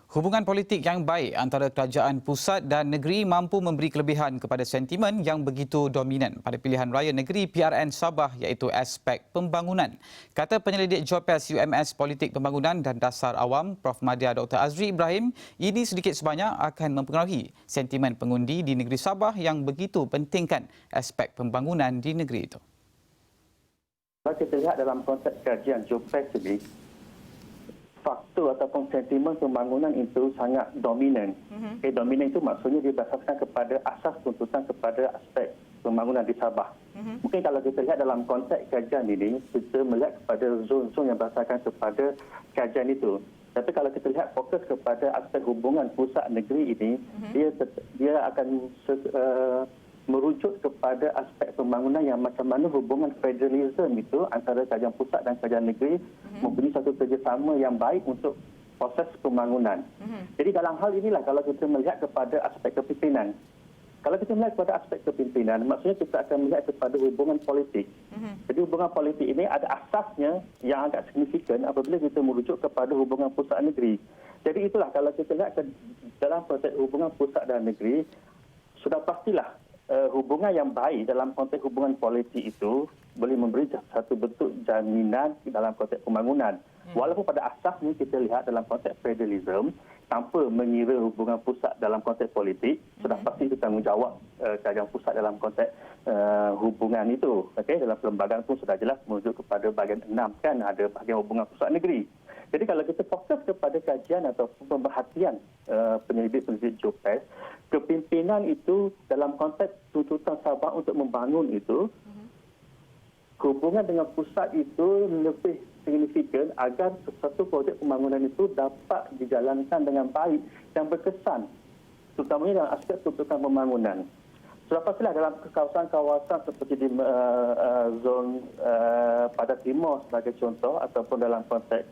Hubungan politik yang baik antara kerajaan pusat dan negeri mampu memberi kelebihan kepada sentimen yang begitu dominan pada pilihan raya negeri PRN Sabah iaitu aspek pembangunan. Kata penyelidik JOPES UMS Politik Pembangunan dan Dasar Awam Prof Madya Dr Azri Ibrahim, ini sedikit sebanyak akan mempengaruhi sentimen pengundi di negeri Sabah yang begitu pentingkan aspek pembangunan di negeri itu. Kalau kita lihat dalam konteks kajian JOPES ini, faktor ataupun sentimen pembangunan itu sangat dominan. Dominan itu maksudnya dibasarkan kepada asas tuntutan kepada aspek pembangunan di Sabah. Mungkin kalau kita lihat dalam konteks kajian ini, kita melihat kepada zon-zon yang berdasarkan kepada kajian itu. Tapi kalau kita lihat fokus kepada aspek hubungan pusat negeri ini, dia akan merujuk kepada aspek pembangunan yang macam mana hubungan federalisme itu antara kerajaan pusat dan kerajaan negeri mempunyai satu kerjasama yang baik untuk proses pembangunan. Jadi dalam hal inilah kalau kita melihat kepada aspek kepimpinan. Kalau kita melihat kepada aspek kepimpinan, maksudnya kita akan melihat kepada hubungan politik. Jadi hubungan politik ini ada asasnya yang agak signifikan apabila kita merujuk kepada hubungan pusat negeri. Jadi itulah kalau kita lihat ke dalam konteks hubungan pusat dan negeri, sudah pastilah hubungan yang baik dalam konteks hubungan politik itu boleh memberi satu bentuk jaminan dalam konteks pembangunan. Walaupun pada asasnya kita lihat dalam konteks federalisme, tanpa mengira hubungan pusat dalam konteks politik, sudah pasti itu tanggungjawab kerajaan pusat dalam konteks hubungan itu. Dalam perlembagaan pun sudah jelas merujuk kepada bahagian 6 kan, ada bahagian hubungan pusat negeri. Jadi kalau kita fokus kepada kajian atau pemerhatian penyelidik-penyelidik JOPES, kepimpinan itu dalam konteks tuntutan Sabah untuk membangun itu, hubungan dengan pusat itu lebih signifikan agar satu projek pembangunan itu dapat dijalankan dengan baik dan berkesan, terutamanya dalam aspek tuntutan pembangunan. Sudah pastilah dalam kawasan-kawasan seperti di zon pada timur sebagai contoh ataupun dalam konteks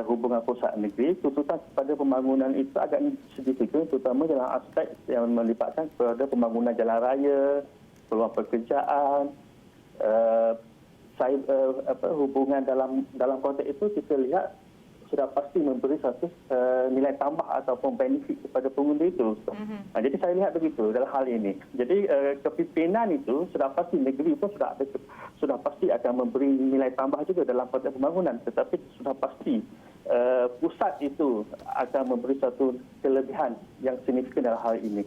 hubungan pusat negeri, tuntutan kepada pembangunan itu agak signifikan terutama dalam aspek yang melibatkan kepada pembangunan jalan raya, peluang pekerjaan, hubungan dalam konteks itu kita lihat sudah pasti memberi satu nilai tambah ataupun benefit kepada pengundi itu. Jadi saya lihat begitu dalam hal ini. Jadi kepimpinan itu sudah pasti negeri pun sudah pasti akan memberi nilai tambah juga dalam konteks pembangunan. Tetapi sudah pasti pusat itu akan memberi satu kelebihan yang signifikan dalam hal ini.